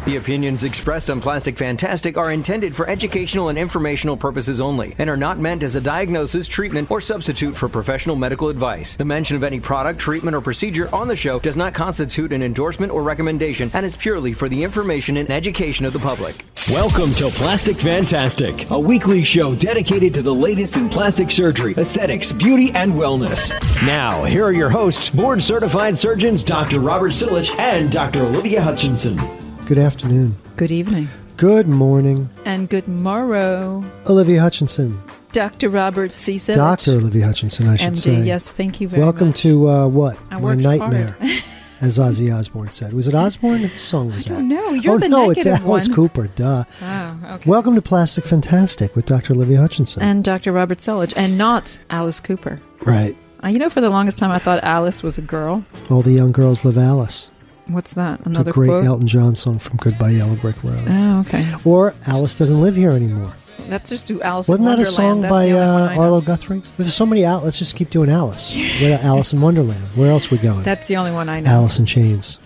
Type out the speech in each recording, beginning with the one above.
The opinions expressed on Plastic Fantastic are intended for educational and informational purposes only and are not meant as a diagnosis, treatment, or substitute for professional medical advice. The mention of any product, treatment, or procedure on the show does not constitute an endorsement or recommendation and is purely for the information and education of the public. Welcome to Plastic Fantastic, a weekly show dedicated to the latest in plastic surgery, aesthetics, beauty, and wellness. Now, here are your hosts, board-certified surgeons Dr. Robert Silich and Dr. Olivia Hutchinson. Good afternoon. Good evening. Good morning. And good morrow. Olivia Hutchinson. Dr. Robert C. Silich. Dr. Olivia Hutchinson, I should MD, say. yes, thank you very Welcome much. to what? I My worked nightmare, hard. as Ozzy Osbourne said. Was it Osbourne? Whose song was that? I don't know. You're the no, it's negative Alice one. Cooper. Duh. Oh, okay. Welcome to Plastic Fantastic with Dr. Olivia Hutchinson. And Dr. Robert Silich, and not Alice Cooper. Right. For the longest time I thought Alice was a girl. All the young girls love Alice. What's that? It's Another a great quote? Elton John song from Goodbye Yellow Brick Road. Oh, okay. Or Alice Doesn't Live Here Anymore. Let's just do Alice Wasn't in that a Wonderland. song That's by the only one I know. Arlo Guthrie? There's so many Let's just keep doing Alice. We're at Alice in Wonderland. Where else are we going? That's the only one I know. Alice in Chains.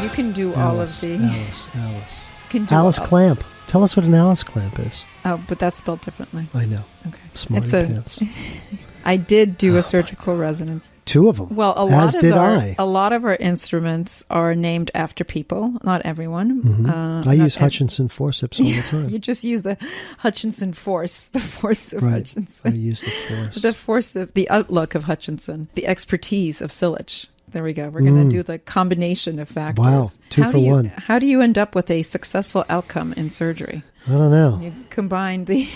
You can do all of the... Alice. Can do Alice all- Clamp. Tell us what an Alice Clamp is. Oh, but that's spelled differently. I know. Okay. Smarty It's a- pants. I did do a surgical resonance. Two of them. Well, As did I. a lot of our instruments are named after people. Not everyone. Mm-hmm. I use Hutchinson forceps all the You time. just use the Hutchinson force, the force of Right. I Hutchinson, use the force. the force of the outlook of Hutchinson, the expertise of Silich. There we go. We're going to do the combination of factors. Wow, two for one. How do you end up with a successful outcome in surgery? I don't know. You combine the...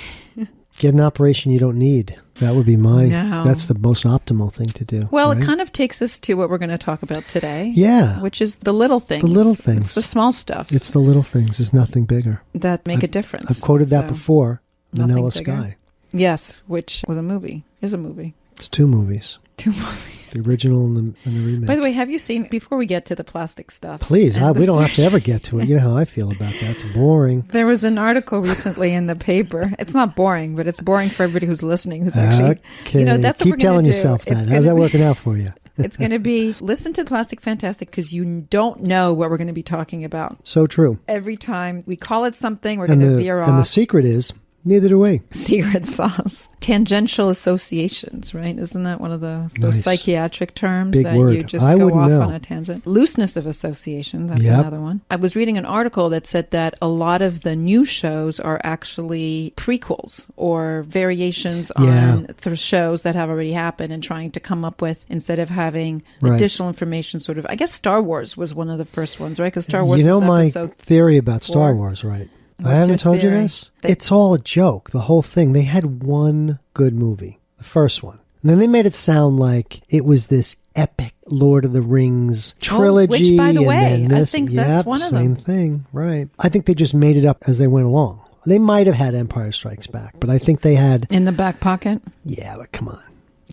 Get an operation you don't need. That would be No. That's the most optimal thing to do. Well, right? it kind of takes us to what we're going to talk about today. Yeah. Which is the little things. The little things. It's the small stuff It's the little things. There's nothing bigger. that make a difference. I've quoted that So, before. nothing Vanilla bigger. Sky. Yes, which was a movie. Is a movie. It's two movies. Two movies. The original and the remake. By the way, have you seen, before we get to the plastic stuff. Please, and the we don't have to surgery- ever get to it. You know how I feel about that. It's boring. There was an article recently in the paper. It's not boring, but it's boring for everybody who's listening, who's actually, Okay. that's what Keep we're going telling to do. yourself It's that. gonna How's that be- working out for you? It's going to be, listen to Plastic Fantastic because you don't know what we're going to be talking about. So true. Every time we call it something, we're And going to the, veer and the off. secret is, neither do we. Secret sauce. Tangential associations, right? Isn't that one of those Nice. psychiatric terms Big that word. you just I go wouldn't off know. on a tangent? Looseness of association, that's Yep. another one. I was reading an article that said that a lot of the new shows are actually prequels or variations Yeah. on shows that have already happened and trying to come up with, instead of having Right. additional information, sort of, I guess Star Wars was one of the first ones, right? Because Star Wars You know was my episode theory about Star 4. Wars, right? What's I haven't your told you theory? this. It's all a joke, the whole thing. They had one good movie, the first one. And then they made it sound like it was this epic Lord of the Rings trilogy. which, by the and way, then I this. think that's Yep, one of same them. thing, right. I think they just made it up as they went along. They might have had Empire Strikes Back, but I think they had, in the back pocket. yeah, but come on.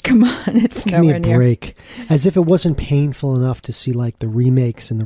Come on, it's Give me nowhere a near. break. As if it wasn't painful enough to see like the remakes and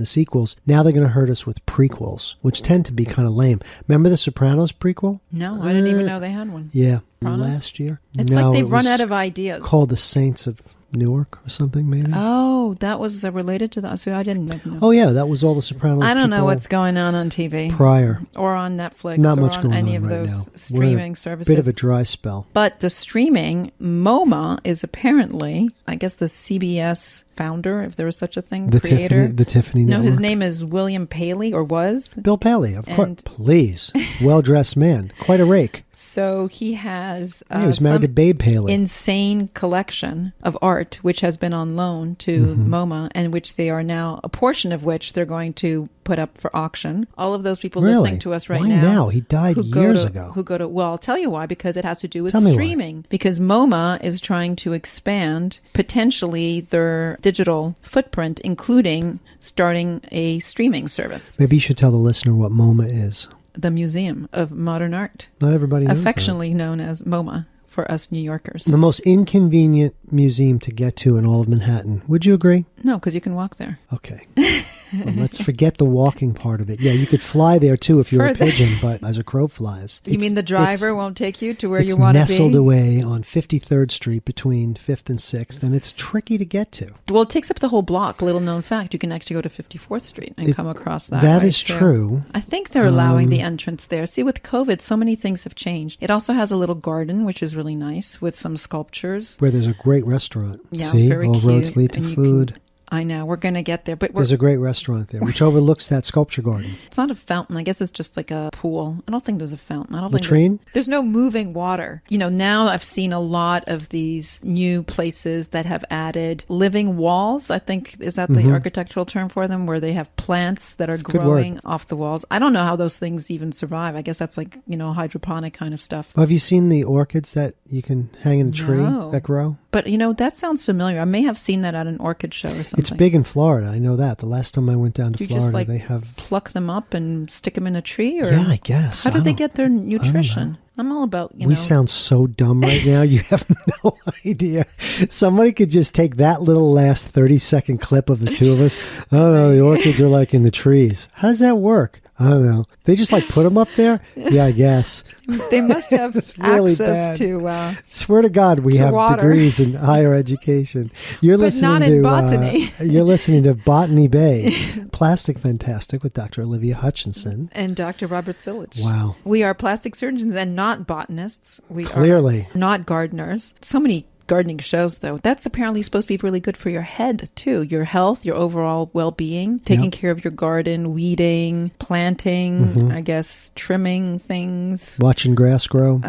the sequels. Now they're going to hurt us with prequels, which tend to be kind of lame. Remember the Sopranos prequel? No, I didn't even know they had one. Yeah, Sopranos? last year. It's No, like they've it run was out of ideas. Called The Saints of Newark or something, maybe. Oh, that was related to that. So I didn't know. Oh yeah, that was all the Sopranos. I don't know people what's going on TV prior. or on Netflix Not or much on going any on of right those now. We're in streaming a services. Bit of a dry spell. But the streaming, MoMA is apparently, I guess, the CBS founder, if there was such a thing, creator. The Tiffany No, Network. his name is William Paley, or was. Bill Paley, of course. And- Please, well-dressed man, quite a rake. So he has Yeah, he was married some to Babe Paley. insane collection of art, which has been on loan to Mm-hmm. MoMA, and which they are now, a portion of which they're going to put up for auction. All of those people Really? listening to us right Why now. now? He died who go years to- ago. Who go to, well, I'll tell you why, because it has to do with Tell me why. streaming. Because MoMA is trying to expand potentially their digital footprint, including starting a streaming service. Maybe you should tell the listener what MoMA is. The Museum of Modern Art, Not everybody knows that. affectionately known as MoMA for us New Yorkers. The most inconvenient museum to get to in all of Manhattan. Would you agree? No, because you can walk there. Okay. Well, let's forget the walking part of it. Yeah, you could fly there too if you're a Further. pigeon, but as a crow flies. You mean the driver won't take you to where you It's want to be? nestled away on 53rd Street between 5th and 6th, and it's tricky to get to. Well, it takes up the whole block. Little known fact, you can actually go to 54th Street and come across that. That way, is too. true. I think they're allowing the entrance there. See, with COVID, so many things have changed. It also has a little garden, which is really nice, with some sculptures. Where there's a great restaurant. Yeah, See, very all cute. roads lead to And you food. I know, we're going to get there. But There's a great restaurant there, which overlooks that sculpture garden. it's not a fountain. I guess it's just like a pool. I don't think there's a fountain. I don't Latrine? think there's no moving water. You know, now I've seen a lot of these new places that have added living walls. I think, is that the architectural term for them, where they have plants that are That's a good growing off the walls. I don't know how those things even survive. I guess that's like, you know, hydroponic kind of stuff. Have you seen the orchids that you can hang in a tree No. that grow? But, you know, that sounds familiar. I may have seen that at an orchid show or something. It's big in Florida. I know that. The last time I went down to Do you Florida, just like they have. pluck them up and stick them in a tree? Or Yeah, I guess. how do I they don't- get their nutrition? I'm all about, you We know. sound so dumb right now. You have no idea. Somebody could just take that little last 30-second clip of the two of us. Oh, no, the orchids are like in the trees. How does that work? I don't know. They just like put them up there? Yeah, I guess. They must have It's really access bad. to Swear to God, we To have water. degrees in higher education. You're But listening not in to botany. You're listening to Botany Bay, Plastic Fantastic with Dr. Olivia Hutchinson. and Dr. Robert Silich. Wow. We are plastic surgeons and not botanists. We Clearly. are not gardeners. So many gardening shows, though. That's apparently supposed to be really good for your head, too. Your health, your overall well-being, taking Yep. care of your garden, weeding, planting, Mm-hmm. I guess, trimming things. Watching grass grow.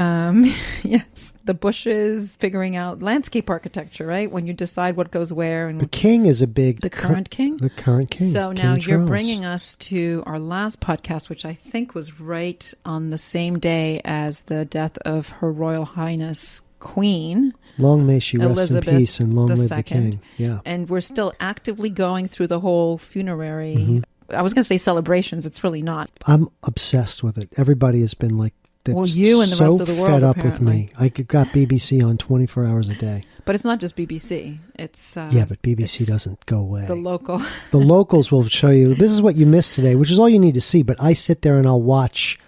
Yes. The bushes, figuring out landscape architecture, right? When you decide what goes where. And The king is a big... The current king? The current king. So now King you're Charles. bringing us to our last podcast, which I think was right on the same day as the death of Her Royal Highness Queen Long may she rest Elizabeth in peace and long live the II. king. Yeah. And we're still actively going through the whole funerary. Mm-hmm. I was going to say celebrations. It's really not. I'm obsessed with it. Everybody has been like... they're Well, you and the so rest of the world, fed up apparently. with me. I got BBC on 24 hours a day. But it's not just BBC. It's Yeah, but BBC it's doesn't go away. the local. The locals will show you, this is what you missed today, which is all you need to see. But I sit there and I'll watch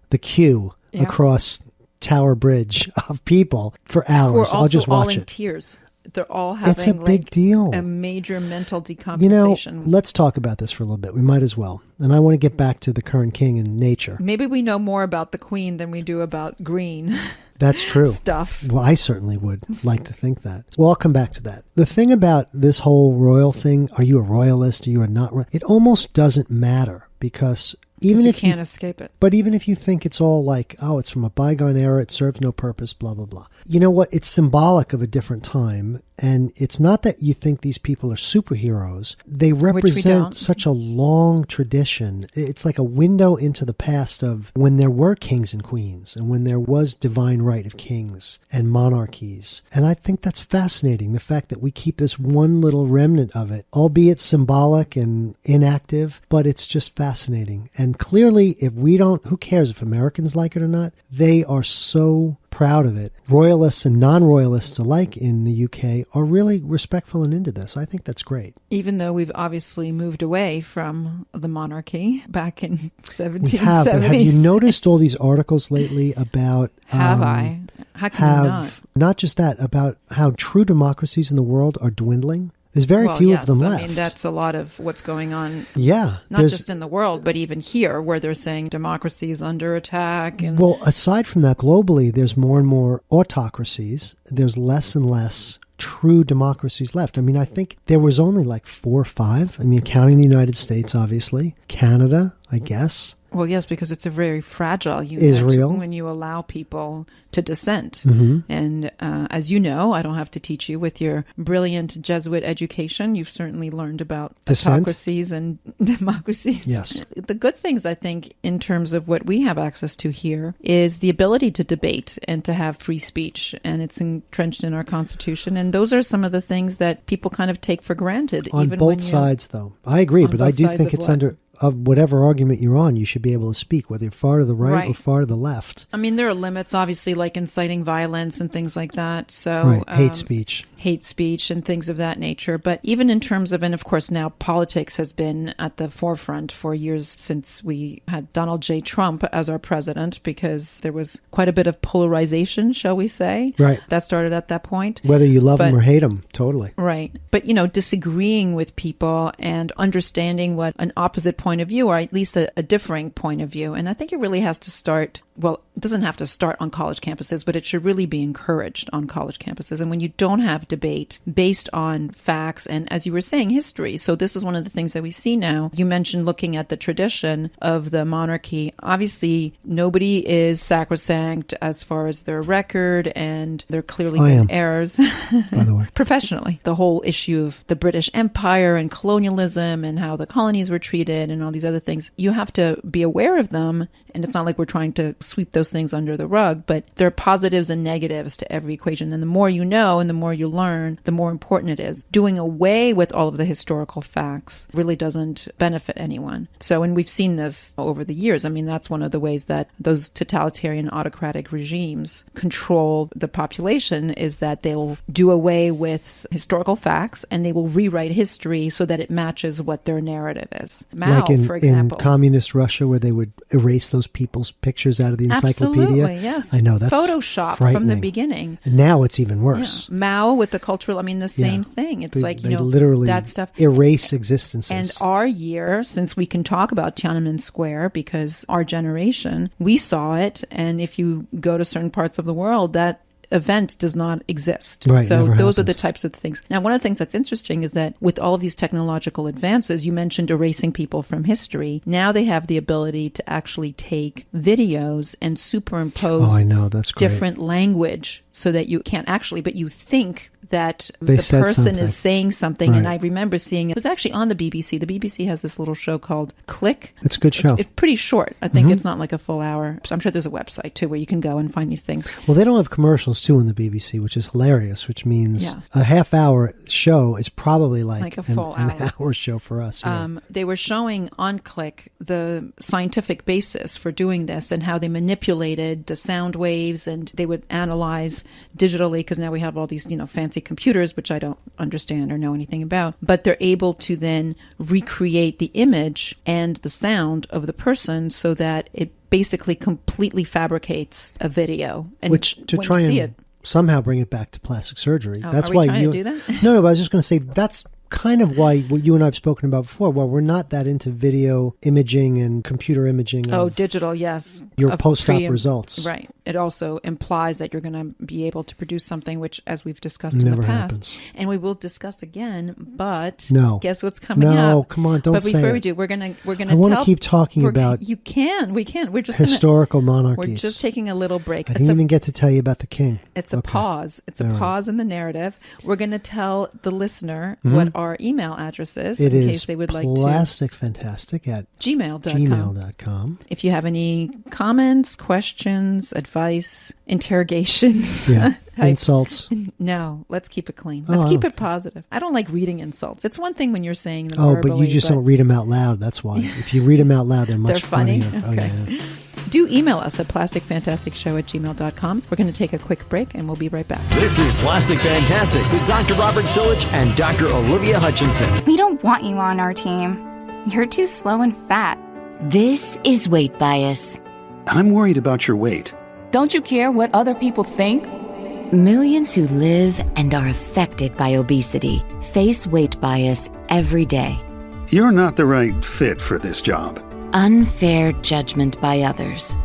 the queue Yeah. across Tower Bridge of people for Who are hours. also I'll just all watch in it. tears. They're all having It's a big like, deal. a major mental You know, decompensation. let's talk about this for a little bit. We might as well. And I want to get back to the current king and nature. Maybe we know more about the Queen than we do about green That's true. stuff. Well, I certainly would like to think that. Well, I'll come back to that. The thing about this whole royal thing, are you a royalist? Are you a not royal? It almost doesn't matter because even you if can't escape it. But even if you think it's all like, oh, it's from a bygone era, it serves no purpose, blah, blah, blah. You know what? It's symbolic of a different time. And it's not that you think these people are superheroes. They represent don't. such a long tradition. It's like a window into the past of when there were kings and queens and when there was divine right of kings and monarchies. And I think that's fascinating, the fact that we keep this one little remnant of it, albeit symbolic and inactive, but it's just fascinating. And clearly, if we don't, who cares if Americans like it or not? They are so proud of it. Royalists and non-royalists alike in the UK are really respectful and into this. I think that's great. Even though we've obviously moved away from the monarchy back in We 1770s. have, but have you noticed all these articles lately about... Have I? How can you not? not just that, about how true democracies in the world are dwindling? There's very Well, few yes, of them left. I mean, that's a lot of what's going on, yeah. not there's- just in the world, but even here, where they're saying democracy is under attack. And Well, aside from that, globally, there's more and more autocracies. There's less and less true democracies left. I mean, I think there was only like 4 or 5. I mean, counting the United States, obviously. Canada, I guess. Well, yes, because it's a very fragile unit Israel. when you allow people to dissent. Mm-hmm. And as you know, I don't have to teach you with your brilliant Jesuit education. You've certainly learned about Dissent? autocracies and democracies. Yes. The good things, I think, in terms of what we have access to here is the ability to debate and to have free speech. And it's entrenched in our Constitution. And those are some of the things that people kind of take for granted. On even both when sides, though. I agree, On but I both do sides think of it's what? under... of whatever argument you're on, you should be able to speak, whether you're far to the right or far to the left. I mean, there are limits, obviously, like inciting violence and things like that. So Right, hate speech and things of that nature. But even in terms of, and of course now politics has been at the forefront for years since we had Donald J. Trump as our president, because there was quite a bit of polarization, shall we say? Right. That started at that point. Whether you love them or hate them, totally. Right. But, disagreeing with people and understanding what an opposite point of view, or at least a differing point of view. And I think it really has to start, well, it doesn't have to start on college campuses, but it should really be encouraged on college campuses. And when you don't have debate based on facts and, as you were saying, history. So this is one of the things that we see now. You mentioned looking at the tradition of the monarchy. Obviously, nobody is sacrosanct as far as their record, and there clearly been errors. By the way. Professionally. The whole issue of the British Empire and colonialism and how the colonies were treated and all these other things. You have to be aware of them. And it's not like we're trying to sweep those things under the rug, but there are positives and negatives to every equation. And the more you know and the more you learn, the more important it is. Doing away with all of the historical facts really doesn't benefit anyone. So, and we've seen this over the years. I mean, that's one of the ways that those totalitarian autocratic regimes control the population, is that they'll do away with historical facts and they will rewrite history so that it matches what their narrative is. Mao, for example. In communist Russia, where they would erase those people's pictures out of the encyclopedia. Absolutely, yes. I know, that's Photoshop from the beginning. And now it's even worse. Yeah. Mao with the cultural, the same thing. It's they literally that stuff. Erase existences. And our year, since we can talk about Tiananmen Square, because our generation, we saw it. And if you go to certain parts of the world, that event does not exist. Right, so never those happened. are the types of things. Now, one of the things that's interesting is that with all of these technological advances, you mentioned erasing people from history. Now they have the ability to actually take videos and superimpose that's great. different language so that you can't actually, but you think that the person is saying something. Right. And I remember seeing, it was actually on the BBC. The BBC has this little show called Click. It's a good show. It's pretty short. I think it's not like a full hour. So I'm sure there's a website too where you can go and find these things. Well, they don't have commercials too on the BBC, which is hilarious, which means a half-hour show is probably like a full an hour show for us. Yeah. They were showing on Click the scientific basis for doing this and how they manipulated the sound waves, and they would analyze digitally, because now we have all these, fancy computers, which I don't understand or know anything about, but they're able to then recreate the image and the sound of the person so that it basically completely fabricates a video. And which, to when try you see and it, somehow bring it back to plastic surgery. That's are we why trying to do that? No, but I was just going to say that's kind of why what you and I have spoken about before. Well, we're not that into video imaging and computer imaging. Digital, yes. Your post-op results. Right. It also implies that you're going to be able to produce something which, as we've discussed in the past, and we will discuss again, but guess what's coming up? No, come on, don't say it. But before we do, we're going to I want to keep talking about we can. We're just historical monarchies. We're just taking a little break. I didn't even get to tell you about the king. It's a pause. It's a pause in the narrative. We're going to tell the listener what our email address is in case they would like to. plasticfantastic at gmail.com. If you have any comments, questions, advice, interrogations, insults. No, let's keep it clean. Let's keep it positive. I don't like reading insults. It's one thing when you're saying them verbally. But you just don't read them out loud. That's why. If you read them out loud, they're much funny. funnier. Okay. Oh, yeah. Do email us at plasticfantasticshow@gmail.com. We're going to take a quick break and we'll be right back. This is Plastic Fantastic with Dr. Robert Silich and Dr. Olivia Hutchinson. We don't want you on our team. You're too slow and fat. This is weight bias. I'm worried about your weight. Don't you care what other people think? Millions who live and are affected by obesity face weight bias every day. You're not the right fit for this job. Unfair judgment by others.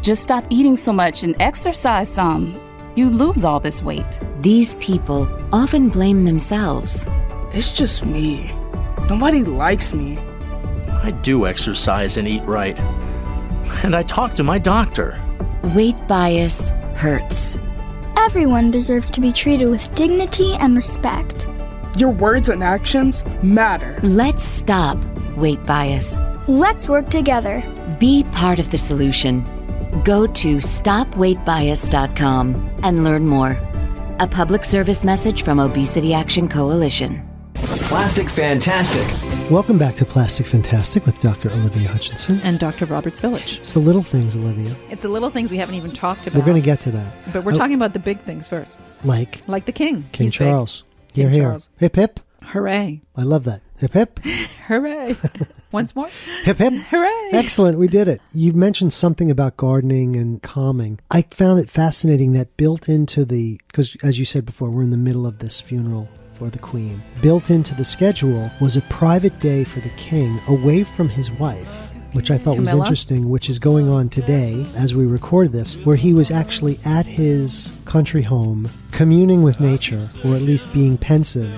Just stop eating so much and exercise some. You lose all this weight. These people often blame themselves. It's just me. Nobody likes me. I do exercise and eat right. And I talk to my doctor. Weight bias hurts. Everyone deserves to be treated with dignity and respect. Your words and actions matter. Let's stop weight bias. Let's work together. Be part of the solution. Go to stopweightbias.com and learn more. A public service message from Obesity Action Coalition. Plastic Fantastic Welcome back to Plastic Fantastic with Dr. Olivia Hutchinson. And Dr. Robert Silich. It's the little things, Olivia. It's the little things we haven't even talked about. We're going to get to that. But we're talking about the big things first. Like the king. King He's Charles. Big. Here, King here. Charles. Hip, hip. Hooray. I love that. Hip, hip. Hooray. Once more. Hip, hip. Hooray. Excellent. We did it. You mentioned something about gardening and calming. I found it fascinating that built into because as you said before, we're in the middle of this funeral for the Queen. Built into the schedule was a private day for the king away from his wife, which I thought was interesting, which is going on today as we record this, where he was actually at his country home communing with nature, or at least being pensive.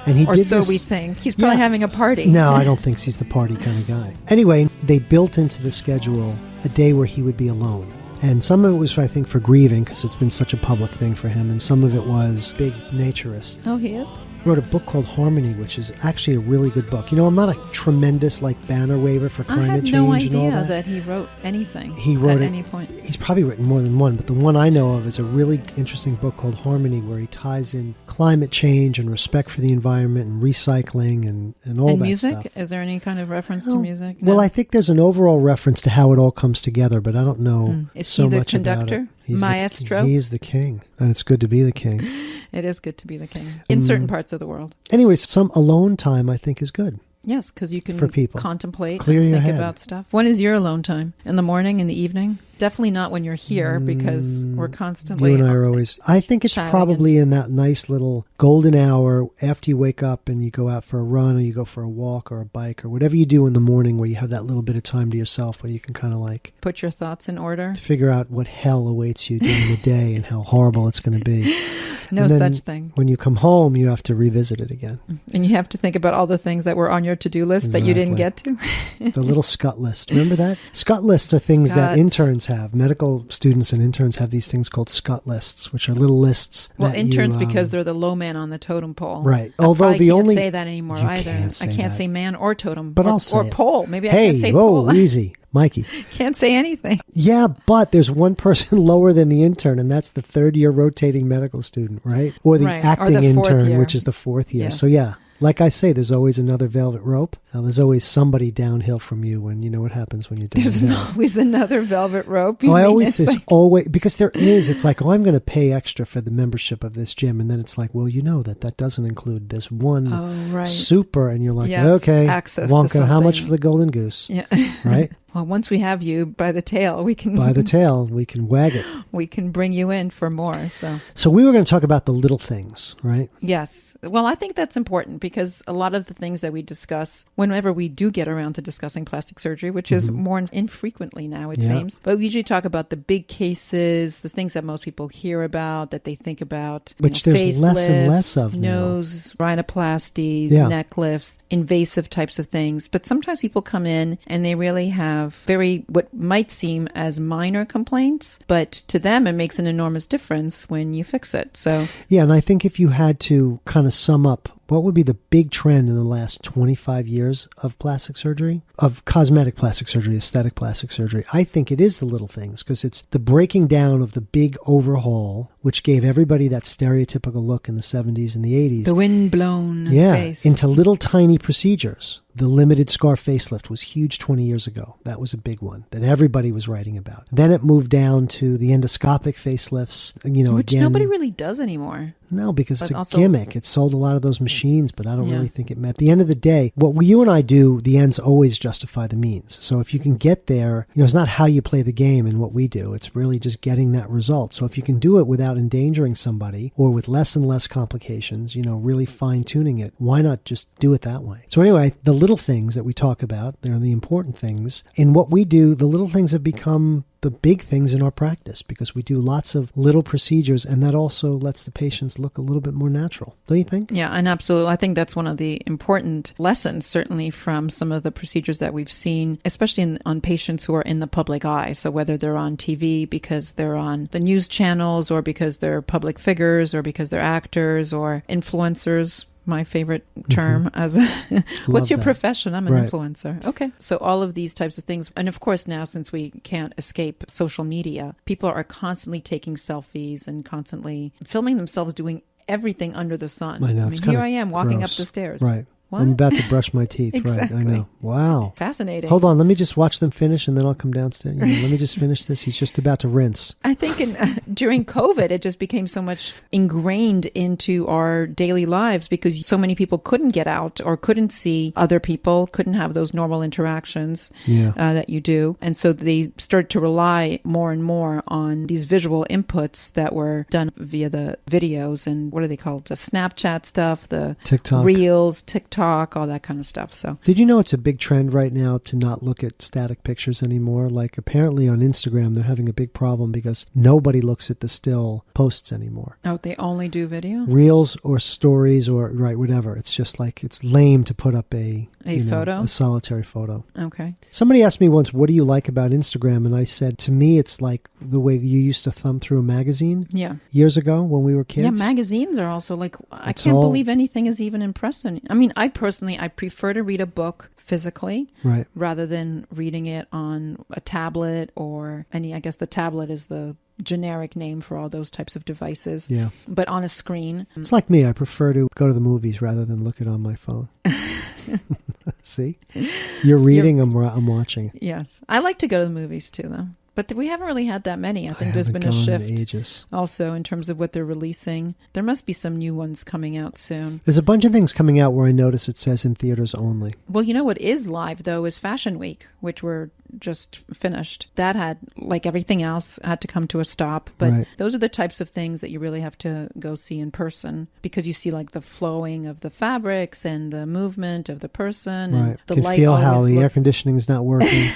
And he or did so this, we think. He's probably having a party. No, I don't think he's the party kind of guy. Anyway, they built into the schedule a day where he would be alone. And some of it was, I think, for grieving, because it's been such a public thing for him. And some of it was big naturist. Oh, he is? Wrote a book called Harmony, which is actually a really good book. You know, I'm not a tremendous banner waver for climate change and all that. I had no idea that he wrote anything at any point. He's probably written more than one, but the one I know of is a really interesting book called Harmony, where he ties in climate change and respect for the environment and recycling and all and that music? stuff. Is there any kind of reference to music? No? Well, I think there's an overall reference to how it all comes together, but I don't know Is so he the much conductor? about it. Maestro? He is the king, and it's good to be the king. It is good to be the king in certain parts of the world. Anyways, some alone time I think is good. Yes, because you can for people. Contemplate Clear and your think head. about stuff. When is your alone time? In the morning, in the evening? Definitely not when you're here, because we're constantly... You and I are always... I think it's chatting probably in that nice little golden hour after you wake up and you go out for a run or you go for a walk or a bike or whatever you do in the morning, where you have that little bit of time to yourself where you can kind of put your thoughts in order. Figure out what hell awaits you during the day and how horrible it's going to be. No such thing. When you come home, you have to revisit it again. And you have to think about all the things that were on your to-do list that you didn't get to. The little scut list. Remember that? Scut lists are things that interns have. Medical students and interns have these things called scut lists, which are little lists. Well, interns, because they're the low man on the totem pole. Right. Although I can't say that anymore either. I can't say man or totem. But I'll say or pole. Maybe I can't say pole. pole. Easy. Mikey. Can't say anything. Yeah, but there's one person lower than the intern, and that's the third-year rotating medical student, right? Or the acting intern, which is the fourth year. Yeah. So, yeah. Like I say, there's always another velvet rope. Now, there's always somebody downhill from you, and you know what happens when you're downhill. There's always another velvet rope. I always say always, because there is. It's like, I'm going to pay extra for the membership of this gym, and then it's like, well, you know that doesn't include this one super, and you're like, okay, access Wonka, how much for the golden goose? Yeah. Right? Well, once we have you by the tail, we can... By the tail, we can wag it. We can bring you in for more, So we were going to talk about the little things, right? Yes. Well, I think that's important, because a lot of the things that we discuss, whenever we do get around to discussing plastic surgery, which is more infrequently now, it seems, but we usually talk about the big cases, the things that most people hear about, that they think about. Which there's less and less of nose, now. rhinoplasties, neck lifts, invasive types of things. But sometimes people come in and they really have very, what might seem as minor complaints, but to them it makes an enormous difference when you fix it. So yeah, and I think if you had to kind of sum up what would be the big trend in the last 25 years of plastic surgery, of cosmetic plastic surgery, aesthetic plastic surgery, I think it is the little things, because it's the breaking down of the big overhaul, which gave everybody that stereotypical look in the 70s and the 80s. The windblown face. Into little tiny procedures. The limited scar facelift was huge 20 years ago. That was a big one that everybody was writing about. Then it moved down to the endoscopic facelifts, which nobody really does anymore. No, because it's a gimmick. It sold a lot of those machines, but I don't really think it met. At the end of the day, what you and I do, the ends always justify the means. So if you can get there, it's not how you play the game and what we do. It's really just getting that result. So if you can do it without endangering somebody or with less and less complications, really fine-tuning it, why not just do it that way? So anyway, the little things that we talk about, they're the important things. In what we do, the little things have become the big things in our practice, because we do lots of little procedures, and that also lets the patients look a little bit more natural. Don't you think? Yeah, and absolutely. I think that's one of the important lessons, certainly from some of the procedures that we've seen, especially on patients who are in the public eye. So whether they're on TV because they're on the news channels, or because they're public figures, or because they're actors or influencers. My favorite term as what's your profession? I'm an influencer. Okay. So all of these types of things. And of course, now, since we can't escape social media, people are constantly taking selfies and constantly filming themselves doing everything under the sun. I know. Here I am walking up the stairs. Right. What? I'm about to brush my teeth. Exactly. Right, I know. Wow. Fascinating. Hold on, let me just watch them finish and then I'll come downstairs. Let me just finish this. He's just about to rinse. I think during COVID, it just became so much ingrained into our daily lives because so many people couldn't get out or couldn't see other people, couldn't have those normal interactions that you do. And so they started to rely more and more on these visual inputs that were done via the videos and what are they called? The Snapchat stuff, the TikTok. Reels, TikTok, all that kind of stuff. So did you know it's a big trend right now to not look at static pictures anymore? Like apparently on Instagram, they're having a big problem because nobody looks at the still posts anymore. Oh, they only do video? Reels or stories or whatever. It's just like, it's lame to put up a photo? A solitary photo. Okay. Somebody asked me once, what do you like about Instagram? And I said, to me, it's like the way you used to thumb through a magazine years ago when we were kids. Yeah, magazines are also like, I can't believe anything is even impressive. I mean, I prefer to read a book physically rather than reading it on a tablet or I guess the tablet is the generic name for all those types of devices. Yeah. But on a screen. It's like me. I prefer to go to the movies rather than look it on my phone. See? You're reading, I'm watching. Yes. I like to go to the movies too, though. But we haven't really had that many. I think there's been a shift also in terms of what they're releasing. There must be some new ones coming out soon. There's a bunch of things coming out where I notice it says in theaters only. Well, you know what is live, though, is Fashion Week, which we're just finished. That had, like everything else, had to come to a stop. But those are the types of things that you really have to go see in person because you see like the flowing of the fabrics and the movement of the person. And the light feel how the air conditioning is not working.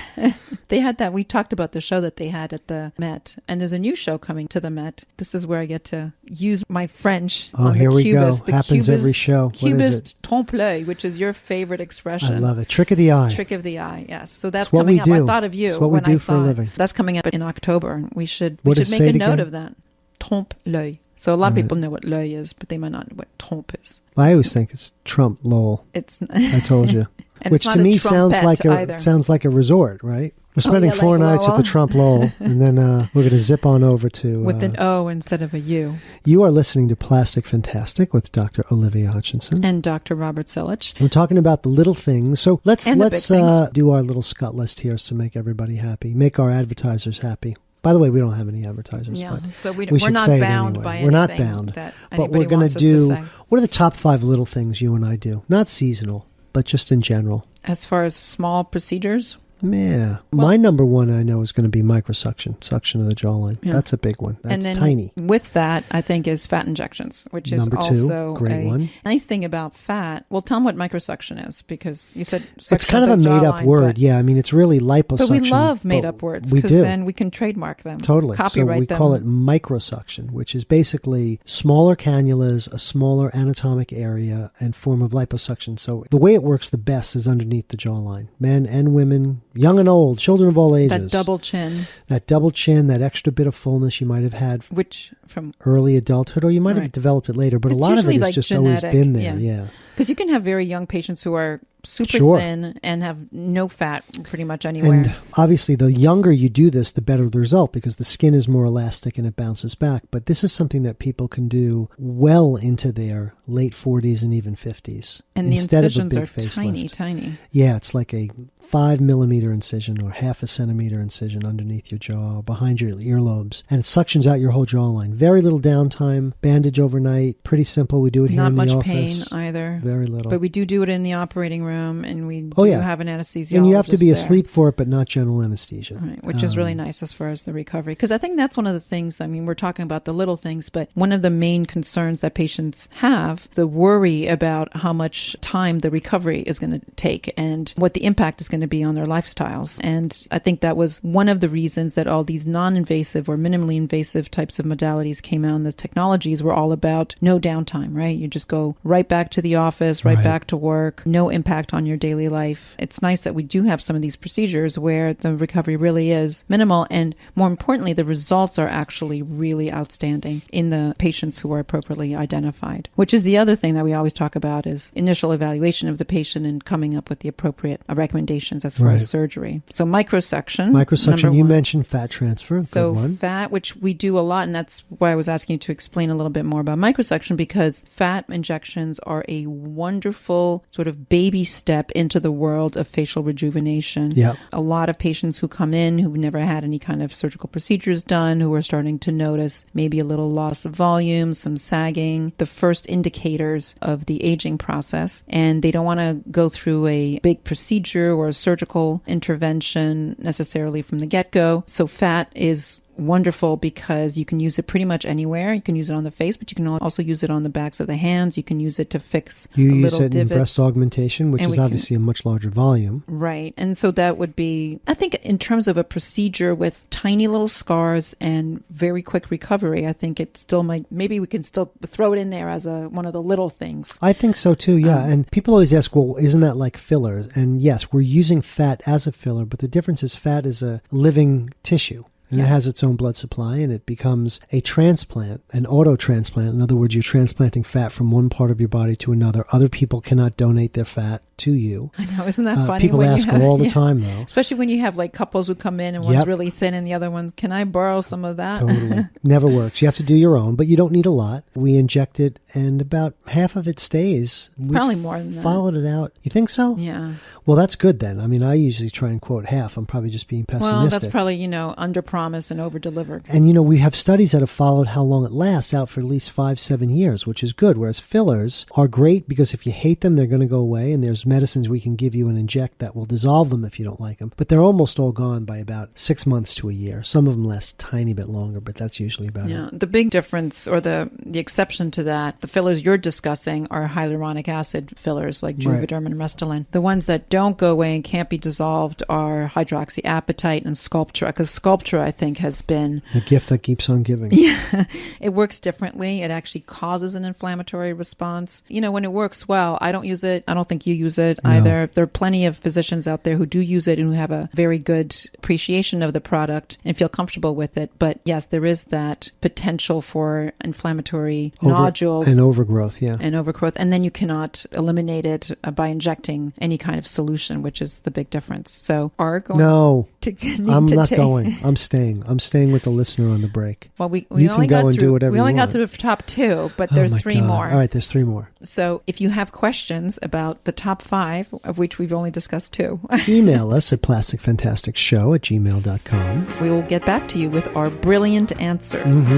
They had that. We talked about the show that they had at the Met, and there's a new show coming to the Met. This is where I get to use my French on here the we Cubist. go. The Happens Cubist, every show. What Cubist is it? trompe-l'œil, which is your favorite expression. I love it. Trick of the eye. Trick of the eye, yes. So that's it's what coming we up. do. I thought of you it's what when we do I for a saw living. it. That's coming up in October. We should What make a note again? of that. Trompe-l'œil. So a lot of people know what l'œil is, but they might not know what trompe is. Well, I always think it's Trump Lowell. I told you. Which to me sounds like a resort, right? We're spending 4 nights at the Trump Lowell, and then we're going to zip on over to... with an O instead of a U. You are listening to Plastic Fantastic with Dr. Olivia Hutchinson. And Dr. Robert Silich. We're talking about the little things. So let's do our little scut list here to make everybody happy, make our advertisers happy. By the way, we don't have any advertisers. Yeah, but so we're should not say bound anyway. by anything. We're not bound. That but we're going to do... What are the top 5 little things you and I do? Not seasonal, but just in general. As far as small procedures? Yeah. My number one I know is going to be microsuction, suction of the jawline. Yeah. That's a big one. That's and then tiny. With that, I think, is fat injections, which is number 2, also great one. Nice thing about fat. Well, tell them what microsuction is, because you said it's kind of a made-up word. Yeah, I mean, it's really liposuction. But we love made-up words, because then we can trademark them. Totally. Copyright them. So we call it microsuction, which is basically smaller cannulas, a smaller anatomic area, and form of liposuction. So the way it works the best is underneath the jawline. Men and women, young and old, children of all ages. That double chin. That extra bit of fullness you might have had from early adulthood, or you might have developed it later, but a lot of it has just genetic, always been there. Yeah. Because you can have very young patients who are super thin and have no fat pretty much anywhere. And obviously, the younger you do this, the better the result, because the skin is more elastic and it bounces back. But this is something that people can do well into their late 40s and even 50s. And instead the incisions of a big are tiny. Yeah, it's like a 5 millimeter incision or 0.5 centimeter incision underneath your jaw, behind your earlobes. And it suctions out your whole jawline. Very little downtime, bandage overnight, pretty simple. We do it here in the office. Not much pain either. Very little. But we do it in the operating room, and we do have an anesthesiologist. And you have to be asleep for it, but not general anesthesia. Right, which is really nice as far as the recovery. Because I think that's one of the things, I mean, we're talking about the little things, but one of the main concerns that patients have, the worry about how much time the recovery is going to take and what the impact is going to be on their lifestyles. And I think that was one of the reasons that all these non-invasive or minimally invasive types of modalities came out, and the technologies were all about no downtime, right? You just go right back to the office, right back to work, no impact impact on your daily life. It's nice that we do have some of these procedures where the recovery really is minimal, and more importantly, the results are actually really outstanding in the patients who are appropriately identified, which is the other thing that we always talk about is initial evaluation of the patient and coming up with the appropriate recommendations as far as surgery. So microsection. Microsection, you mentioned fat transfer. So good one. fat, which we do a lot, and that's why I was asking you to explain a little bit more about microsection, because fat injections are a wonderful sort of baby step into the world of facial rejuvenation. Yep. A lot of patients who come in who've never had any kind of surgical procedures done, who are starting to notice maybe a little loss of volume, some sagging, the first indicators of the aging process. And they don't want to go through a big procedure or a surgical intervention necessarily from the get-go. So fat is wonderful because you can use it pretty much anywhere. You can use it on the face, but you can also use it on the backs of the hands. You can use it to fix You use little it in divots. breast augmentation, which is obviously a much larger volume. Right. And so that would be, I think in terms of a procedure with tiny little scars and very quick recovery, I think it still might, maybe we can still throw it in there as one of the little things. I think so too, yeah. And people always ask, well, isn't that like fillers? And yes, we're using fat as a filler, but the difference is fat is a living tissue. And it has its own blood supply, and it becomes a transplant, an auto-transplant. In other words, you're transplanting fat from one part of your body to another. Other people cannot donate their fat to you. I know, isn't that funny? People ask all the time, though. Especially when you have like couples who come in and one's really thin and the other one, can I borrow some of that? Totally. Never works. You have to do your own, but you don't need a lot. We inject it, and about half of it stays. Probably more than that. Followed it out. You think so? Yeah. Well, that's good then. I mean, I usually try and quote half. I'm probably just being pessimistic. Well, that's probably, under promise and over deliver. And, we have studies that have followed how long it lasts out for at least 5-7 years, which is good. Whereas fillers are great because if you hate them, they're going to go away. And there's medicines we can give you and inject that will dissolve them if you don't like them. But they're almost all gone by about 6 months to a year. Some of them last a tiny bit longer, but that's usually about it. The big difference or the exception to that, the fillers you're discussing are hyaluronic acid fillers like Juvederm and Restylane. The ones that don't go away and can't be dissolved are hydroxyapatite and Sculptra, because Sculptra, I think, has been the gift that keeps on giving. Yeah, it works differently. It actually causes an inflammatory response. When it works well, I don't use it. I don't think you use it either. There are plenty of physicians out there who do use it and who have a very good appreciation of the product and feel comfortable with it. But yes, there is that potential for inflammatory nodules. And overgrowth, And overgrowth. And then you cannot eliminate it by injecting any kind of solution, which is the big difference. So are going No, to I'm not going. I'm staying. I'm staying with the listener on the break. Well, we you only can go got and through, do whatever we only you got want. through the top 2, but there's 3 more. All right, there's 3 more. So if you have questions about the top 5, of which we've only discussed 2, email us at plasticfantasticshow@gmail.com. We will get back to you with our brilliant answers.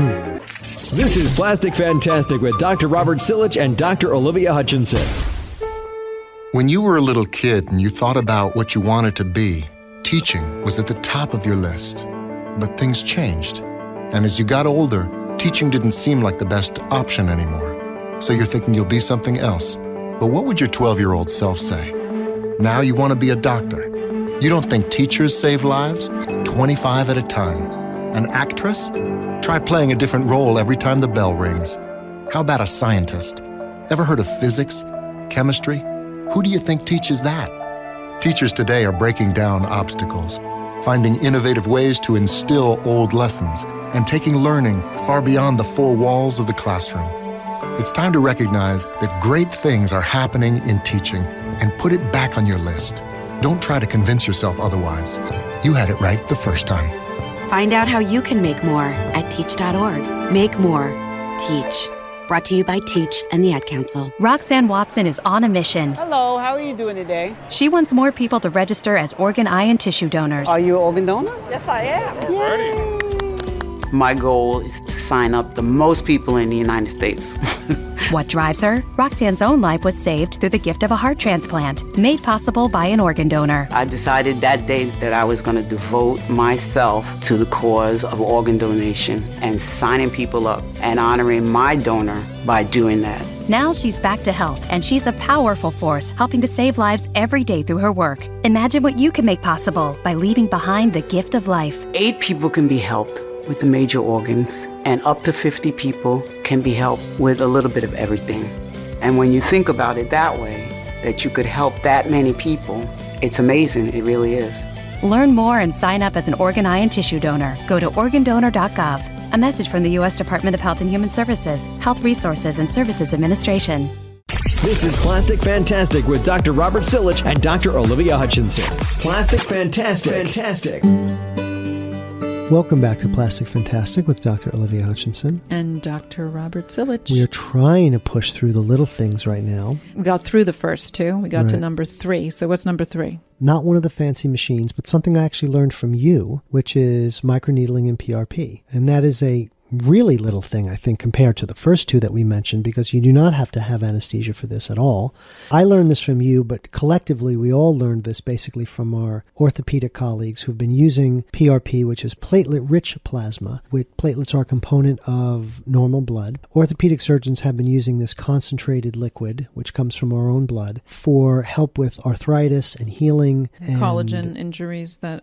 This is Plastic Fantastic with Dr. Robert Silich and Dr. Olivia Hutchinson. When you were a little kid and you thought about what you wanted to be, teaching was at the top of your list. But things changed. And as you got older, teaching didn't seem like the best option anymore. So you're thinking you'll be something else. But what would your 12-year-old self say? Now you want to be a doctor. You don't think teachers save lives? 25 at a time. An actress? Try playing a different role every time the bell rings. How about a scientist? Ever heard of physics? Chemistry? Who do you think teaches that? Teachers today are breaking down obstacles, finding innovative ways to instill old lessons, and taking learning far beyond the 4 walls of the classroom. It's time to recognize that great things are happening in teaching and put it back on your list. Don't try to convince yourself otherwise. You had it right the first time. Find out how you can make more at teach.org. Make more. Teach. Brought to you by Teach and the Ad Council. Roxanne Watson is on a mission. Hello, how are you doing today? She wants more people to register as organ, eye, and tissue donors. Are you an organ donor? Yes, I am. Yay. My goal is to sign up the most people in the United States. What drives her? Roxanne's own life was saved through the gift of a heart transplant, made possible by an organ donor. I decided that day that I was going to devote myself to the cause of organ donation and signing people up and honoring my donor by doing that. Now she's back to health, and she's a powerful force helping to save lives every day through her work. Imagine what you can make possible by leaving behind the gift of life. 8 people can be helped with the major organs, and up to 50 people can be helped with a little bit of everything. And when you think about it that way, that you could help that many people, it's amazing. It really is. Learn more and sign up as an organ, eye, and tissue donor. Go to organdonor.gov. A message from the U.S. Department of Health and Human Services, Health Resources and Services Administration. This is Plastic Fantastic with Dr. Robert Silich and Dr. Olivia Hutchinson. Plastic Fantastic. Welcome back to Plastic Fantastic with Dr. Olivia Hutchinson. And Dr. Robert Silich. We are trying to push through the little things right now. We got through the first two. We got to number 3. So what's number 3? Not one of the fancy machines, but something I actually learned from you, which is microneedling and PRP. And that is a really little thing, I think, compared to the first two that we mentioned, because you do not have to have anesthesia for this at all. I learned this from you, but collectively we all learned this basically from our orthopedic colleagues who've been using PRP, which is platelet-rich plasma, which platelets are a component of normal blood. Orthopedic surgeons have been using this concentrated liquid, which comes from our own blood, for help with arthritis and healing. And collagen injuries that,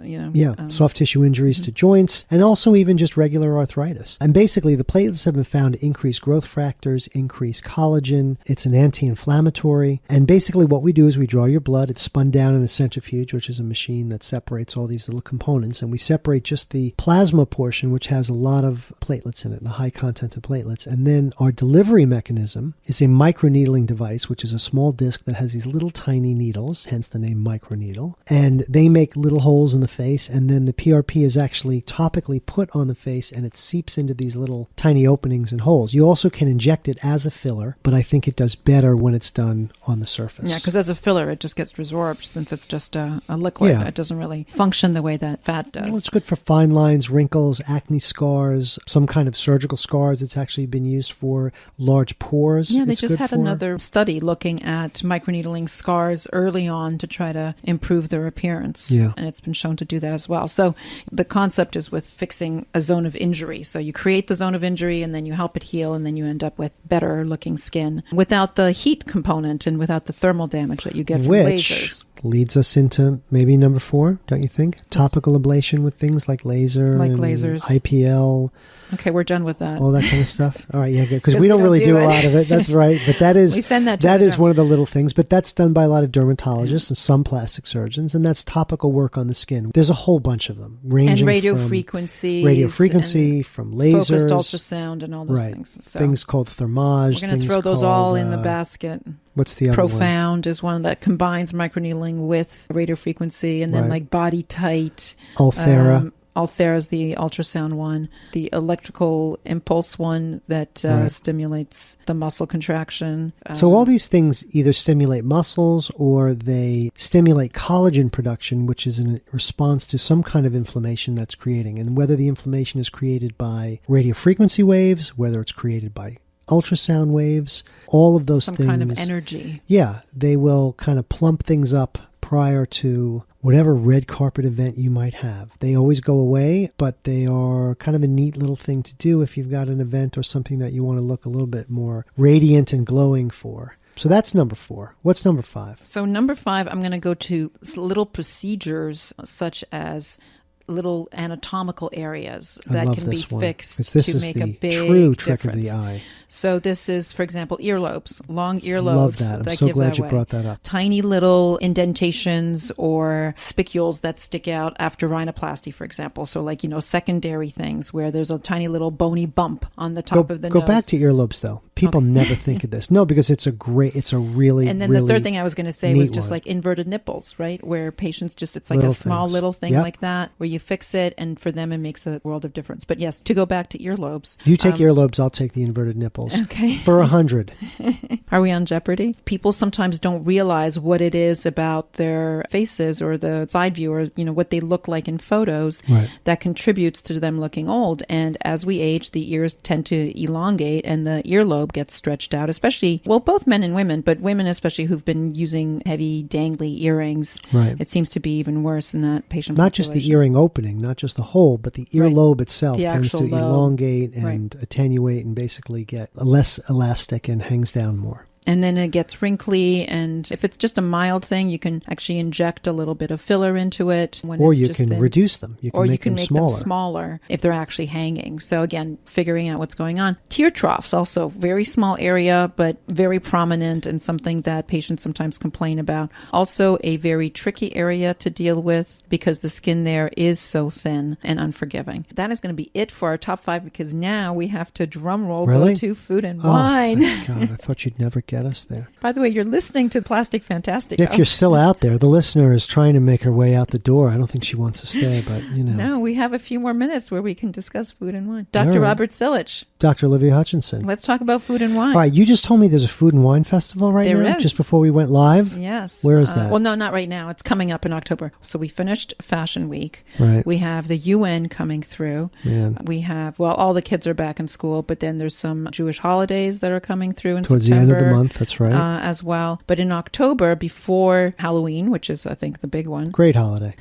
soft tissue injuries to joints, and also even just regular arthritis. And basically, the platelets have been found to increase growth factors, increase collagen. It's an anti-inflammatory. And basically what we do is we draw your blood. It's spun down in a centrifuge, which is a machine that separates all these little components. And we separate just the plasma portion, which has a lot of platelets in it, the high content of platelets. And then our delivery mechanism is a microneedling device, which is a small disc that has these little tiny needles, hence the name microneedle. And they make little holes in the face. And then the PRP is actually topically put on the face, and it seeps into these little tiny openings and holes. You also can inject it as a filler, but I think it does better when it's done on the surface. Yeah, because as a filler, it just gets resorbed since it's just a liquid. Yeah. It doesn't really function the way that fat does. Well, it's good for fine lines, wrinkles, acne scars, some kind of surgical scars. It's actually been used for large pores. Yeah, they it's just good had for another study looking at microneedling scars early on to try to improve their appearance. Yeah. And it's been shown to do that as well. So the concept is with fixing a zone of injury. So you create the zone of injury and then you help it heal, and then you end up with better looking skin without the heat component and without the thermal damage that you get from lasers. Leads us into maybe number 4, don't you think? Topical ablation with things like laser and lasers. IPL. Okay, we're done with that. All that kind of stuff. All right, yeah, good. Because we don't really do a lot of it. That's right. But that is we send that to that is one of the little things. But that's done by a lot of dermatologists and some plastic surgeons, and that's topical work on the skin. There's a whole bunch of them, ranging and radio from frequency, from lasers, focused ultrasound, and all those things. So things called thermage. We're going to throw those all in the basket. What's the other Profound is one that combines microneedling with radio frequency, and then like Body Tight. Ulthera. Ulthera is the ultrasound one. The electrical impulse one that stimulates the muscle contraction. So all these things either stimulate muscles or they stimulate collagen production, which is in response to some kind of inflammation that's creating. And whether the inflammation is created by radio frequency waves, whether it's created by ultrasound waves, all of those things. Some kind of energy. Yeah, they will kind of plump things up prior to whatever red carpet event you might have. They always go away, but they are kind of a neat little thing to do if you've got an event or something that you want to look a little bit more radiant and glowing for. So that's number 4. What's number 5? So number 5, I'm going to go to little procedures such as little anatomical areas that can be fixed to make a big true trick difference. of the eye. So this is, for example, earlobes, long earlobes. Love that. I'm so glad you brought that up. Tiny little indentations or spicules that stick out after rhinoplasty, for example. So like, secondary things where there's a tiny little bony bump on the top of the nose. Go back to earlobes, though. People never think of this. No, because it's a really, and then really the third thing I was going to say was just one. like inverted nipples, right? Where patients it's like little a small things. little thing Yep. like that, where you fix it, and for them it makes a world of difference. But yes, to go back to earlobes. You take earlobes, I'll take the inverted nipples. Okay. For 100. Are we on Jeopardy? People sometimes don't realize what it is about their faces or the side view or, what they look like in photos that contributes to them looking old. And as we age, the ears tend to elongate and the earlobe gets stretched out, especially, both men and women, but women especially who've been using heavy dangly earrings. Right. It seems to be even worse in that patient Not population. just the earring opening, not just the hole, but the earlobe itself The tends to actual lobe. elongate and attenuate and basically get less elastic and hangs down more. And then it gets wrinkly, and if it's just a mild thing, you can actually inject a little bit of filler into it. Or you can reduce them. You can or make you can them make smaller. them smaller if they're actually hanging. So again, figuring out what's going on. Tear troughs, also very small area, but very prominent and something that patients sometimes complain about. Also a very tricky area to deal with because the skin there is so thin and unforgiving. That is going to be it for our top 5 because now we have to drum roll Really? go to food and wine. Oh, God, I thought you'd never get us there. By the way, you're listening to Plastic Fantastic. If you're still out there, the listener is trying to make her way out the door. I don't think she wants to stay, but you know. No, we have a few more minutes where we can discuss food and wine. All Dr. right. Robert Silich, Dr. Olivia Hutchinson. let's talk about food and wine. All right, you just told me there's a food and wine festival right There now, is. just before we went live. Yes. Where is that? Well, no, not right now. It's coming up in October. So we finished Fashion Week. Right. We have the UN coming through. Man. We have, well, all the kids are back in school, but then there's some Jewish holidays that are coming through in Towards September. the end of the month, that's right. As well. But in October, before Halloween, which is, I think, the big one. Great holiday.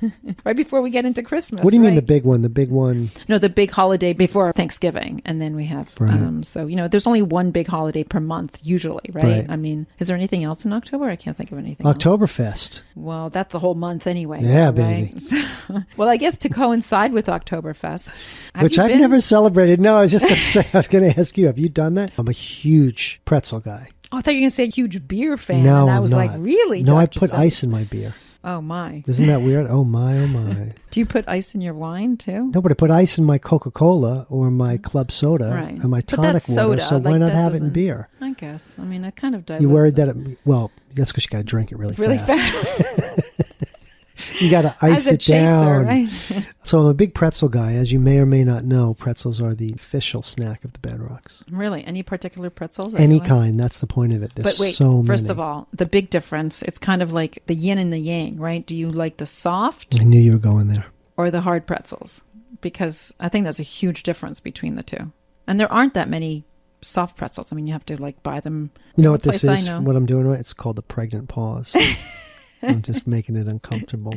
Right before we get into Christmas. What do you mean right? the big one? The big one? No, the big holiday before Thanksgiving. And then we have, Right. so, you know, there's only one big holiday per month, usually, right? Right. I mean, is there anything else in October? I can't think of anything else. Oktoberfest. Well, that's the whole month anyway. Yeah, right? baby. Well, I guess to coincide with Oktoberfest. Which you I've been? never celebrated. No, I was just going to say, I was going to ask you, have you done that? I'm a huge pretzel guy. Oh, I thought you were going to say a huge beer fan. No, and I I'm was not. like, really? No, I Dr. put Silich? ice in my beer. Oh, my. Isn't that weird? Oh, my, oh, my. Do you put ice in your wine, too? No, but I put ice in my Coca-Cola or my club soda Right. and my But tonic that's water, soda. so why Like, not that have it in doesn't- beer? I guess. I mean, it kind of dilutes You worried it. that well, that's because you got to drink it really Really fast. fast. You got to ice As a it chaser, down. right? So I'm a big pretzel guy. As you may or may not know, pretzels are the official snack of the Bedrocks. Really? Any particular pretzels? that Any you like? kind. That's the point of it. There's But wait, so first many. of all, the big difference, it's kind of like the yin and the yang, right? Do you like the soft I knew you were going there. or the hard pretzels? Because I think there's a huge difference between the two. And there aren't that many soft pretzels. I mean, you have to like buy them. You know in what a this place is? I know. What I'm doing right? It's called the pregnant pause. I'm just making it uncomfortable.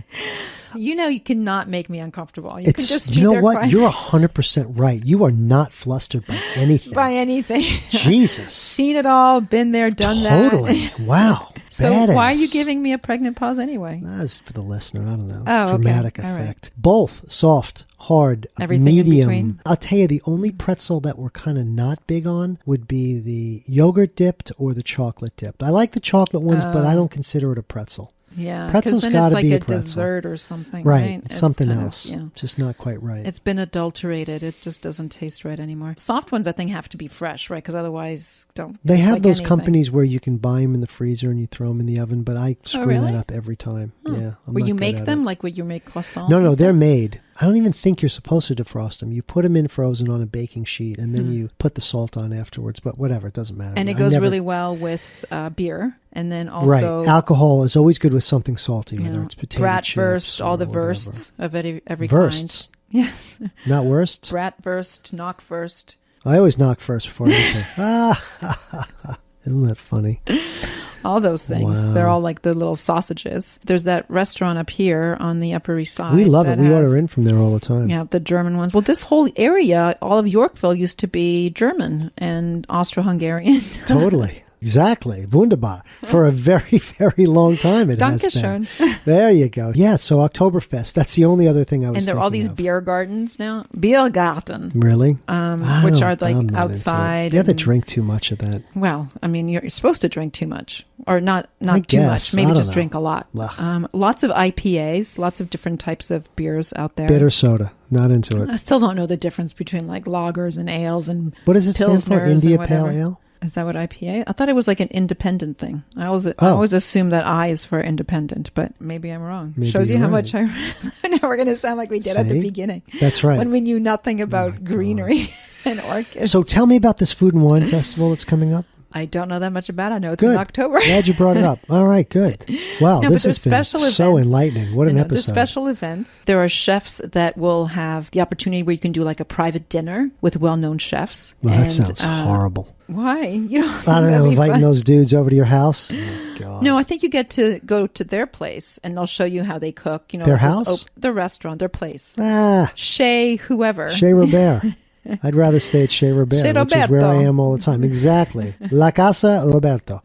You know, you cannot make me uncomfortable. You can just be you know there what? quiet. You're 100% right. You are not flustered by anything. by anything. Jesus. Seen it all, been there, done Totally. that. Wow. So Badass. why are you giving me a pregnant pause anyway? That's for the listener. I don't know. Oh, okay. Dramatic All right. effect. Both soft, hard, Everything in medium. between? I'll tell you, the only pretzel that we're kind of not big on would be the yogurt dipped or the chocolate dipped. I like the chocolate ones, but I don't consider it a pretzel. Yeah, Pretzel's then got it's to like be a a pretzel. dessert or something, Right. right? It's something kind of- else. yeah. Just not quite right. It's been adulterated. It just doesn't taste right anymore. Soft ones, I think, have to be fresh, right? Because otherwise, don't. They taste have like those anything. companies where you can buy them in the freezer and you throw them in the oven, but I screw really? that up every time. Yeah. I'm Where not you good make at them, it. like where you make croissants. No, and they're stuff? made. I don't even think you're supposed to defrost them. You put them in frozen on a baking sheet and then you put the salt on afterwards. But whatever, it doesn't matter. And it I goes never- really well with beer, and then also right. Alcohol is always good with something salty, you whether know, it's potato bratwurst, chips all or the whatever. wursts of every Wursts? kind. Yes, Not worst. bratwurst, knockwurst. I always knock first before anything. Isn't that funny? All those things. Wow. They're all like the little sausages. There's that restaurant up here on the Upper East Side. We love it. that We has- order in from there all the time. Yeah, the German ones. Well, this whole area, all of Yorkville used to be German and Austro-Hungarian. Totally. Exactly. Wunderbar. For a very, very long time it has been. Dankeschön. There you go. Yeah, so Oktoberfest. That's the only other thing I was And there are all thinking these of. beer gardens now. Biergarten. Really? Which I'm are like not into it. outside. You have to and- drink too much of that. Well, I mean, you're supposed to drink too much, or not I too guess. much. I Maybe don't just know. drink a lot. Ugh. Lots of IPAs, lots of different types of beers out there. Bitter soda. Not into it. I still don't know the difference between like lagers and ales and What does it stand for? Pilsners and India whatever. Pale Ale? Is that what IPA? I thought it was like an independent thing. I always assumed that I is for independent, but maybe I'm wrong. Maybe Shows you you're how right. much I. Now we're going to sound like we did at the See? beginning. That's right. When we knew nothing about greenery and orchids. So tell me about this food and wine festival that's coming up. I don't know that much about it. I know it's Good. in October. Glad you brought it up. All right, good. Wow, No, but this has there's been special so events. enlightening. What an There's episode. special events. There are chefs that will have the opportunity where you can do like a private dinner with well-known chefs. Well, that And, sounds horrible. Why? You don't I don't that'd know, be inviting fun. those dudes over to your house? Oh, God. No, I think you get to go to their place and they'll show you how they cook. You know, Their like this house? their restaurant, their place. Ah, Chez whoever. Chez Robert. I'd rather stay at Chez Roberto, Chez which is where I am all the time. Exactly. La Casa Roberto.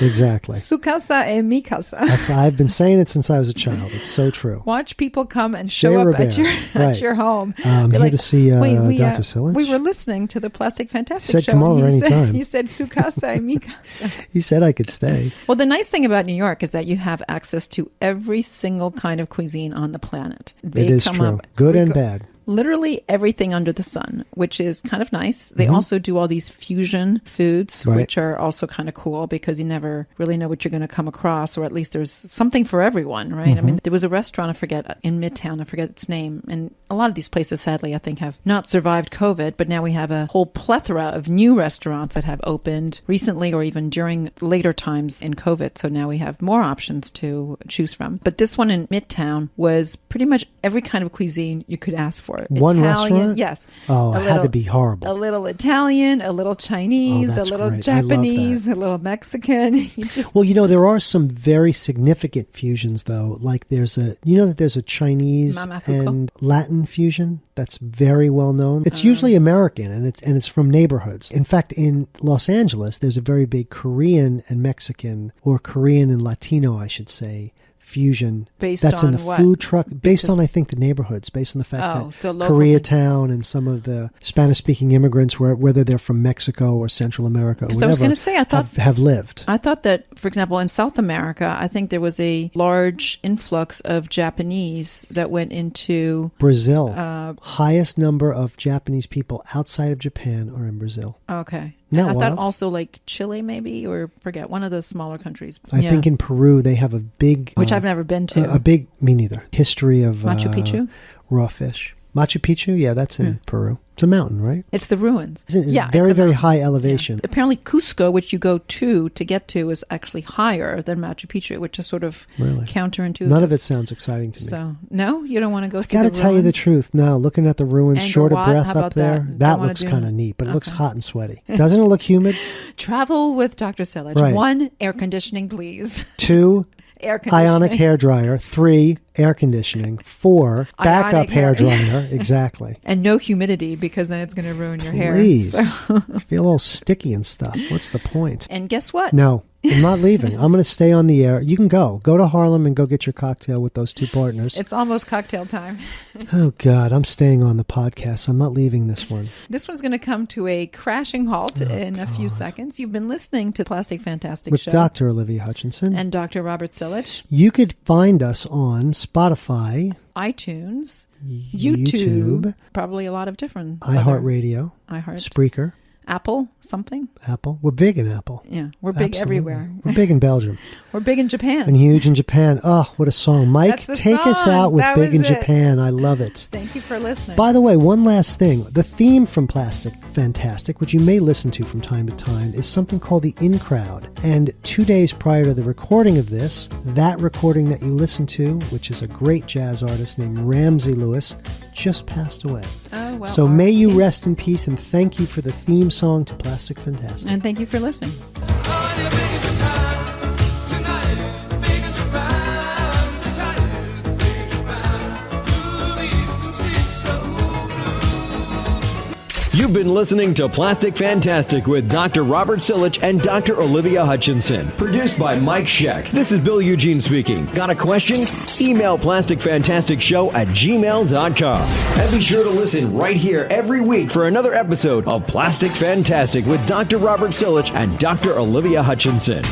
Exactly. Su casa e mi casa. I've been saying it since I was a child. It's so true. Watch people come and Chez show up Roberto. at your home. I'm here to see Wait, Dr. Sillage. We were listening to the Plastic Fantastic He said, show. come over and anytime. He said, su casa e mi casa. He said I could stay. Well, the nice thing about New York is that you have access to every single kind of cuisine on the planet. They It is come true. up Good and bad. Literally everything under the sun, which is kind of nice. They also do all these fusion foods, Right. which are also kind of cool because you never really know what you're going to come across, or at least there's something for everyone, right? I mean, there was a restaurant, I forget, in Midtown, I forget its name. And a lot of these places, sadly, I think have not survived COVID, but now we have a whole plethora of new restaurants that have opened recently or even during later times in COVID. So now we have more options to choose from. But this one in Midtown was pretty much every kind of cuisine you could ask for. One Italian, restaurant? Yes. Oh, it had to be horrible. A little Italian, a little Chinese, a that's little great. I love Japanese, a little Mexican. Well, there are some very significant fusions, though. Like there's a Chinese and Latin fusion that's very well known. It's usually American, and it's from neighborhoods. In fact, in Los Angeles, there's a very big Korean and Mexican, or Korean and Latino, I should say, fusion based that's on in the what? food truck, based on, I think, the neighborhoods, based on the fact that so local Koreatown and some of the Spanish-speaking immigrants, whether they're from Mexico or Central America or Because I was whatever, going to say, I thought have lived. I thought that, for example, in South America, I think there was a large influx of Japanese that went into Brazil. Highest number of Japanese people outside of Japan are in Brazil. Okay. Isn't that I wild? thought also like Chile, maybe, or forget, one of those smaller countries. I think in Peru they have a big, which I've never been to. Me neither. History of Machu Picchu, raw fish. Machu Picchu, yeah, that's in Peru. It's a mountain, right? It's the ruins. Isn't it? Yeah, very, it's a very mountain. high elevation. Yeah. Apparently, Cusco, which you go to get to, is actually higher than Machu Picchu, which is sort of counterintuitive. None of it sounds exciting to me. So, no, you don't want to go see I the got to tell you the ruins? truth. No, looking at the ruins, Angkor short of Wat, breath how up about there, that? that Don't wanna looks do- kind of neat, but it looks Okay. hot and sweaty. Doesn't it look humid? Travel with Dr. Sillage. Right. 1, air conditioning, please. 2, Air conditioning. ionic hair dryer. 3, air conditioning. 4, backup Ionic hair hair- dryer. Exactly. And no humidity, because then it's going to ruin your hair. Please. So- I feel all sticky and stuff. What's the point? And guess what? No, I'm not leaving. I'm going to stay on the air. You can go. Go to Harlem and go get your cocktail with those two partners. It's almost cocktail time. Oh, God. I'm staying on the podcast. I'm not leaving this one. This one's going to come to a crashing halt in a few seconds. You've been listening to Plastic Fantastic With Show. Dr. Olivia Hutchinson. And Dr. Robert Sillage. You could find us on Spotify, iTunes, YouTube, probably a lot of different. iHeartRadio, iHeart. Spreaker, Apple, something. Apple. We're big in Apple. Yeah, we're big Absolutely. everywhere. We're big in Belgium. We're big in Japan. And huge in Japan. Oh, what a song. Mike, That's the take us song. out with That Big was in it. Japan. I love it. Thank you for listening. By the way, one last thing. The theme from Plastic Fantastic, which you may listen to from time to time, is something called the In Crowd. And 2 days prior to the recording of this, that recording that you listened to, which is a great jazz artist named Ramsey Lewis, just passed away. Oh, well. So may you rest in peace, and thank you for the theme song to Plastic Fantastic. And thank you for listening. You've been listening to Plastic Fantastic with Dr. Robert Sillage and Dr. Olivia Hutchinson. Produced by Mike Scheck. This is Bill Eugene speaking. Got a question? Email plasticfantasticshow@gmail.com. And be sure to listen right here every week for another episode of Plastic Fantastic with Dr. Robert Sillage and Dr. Olivia Hutchinson.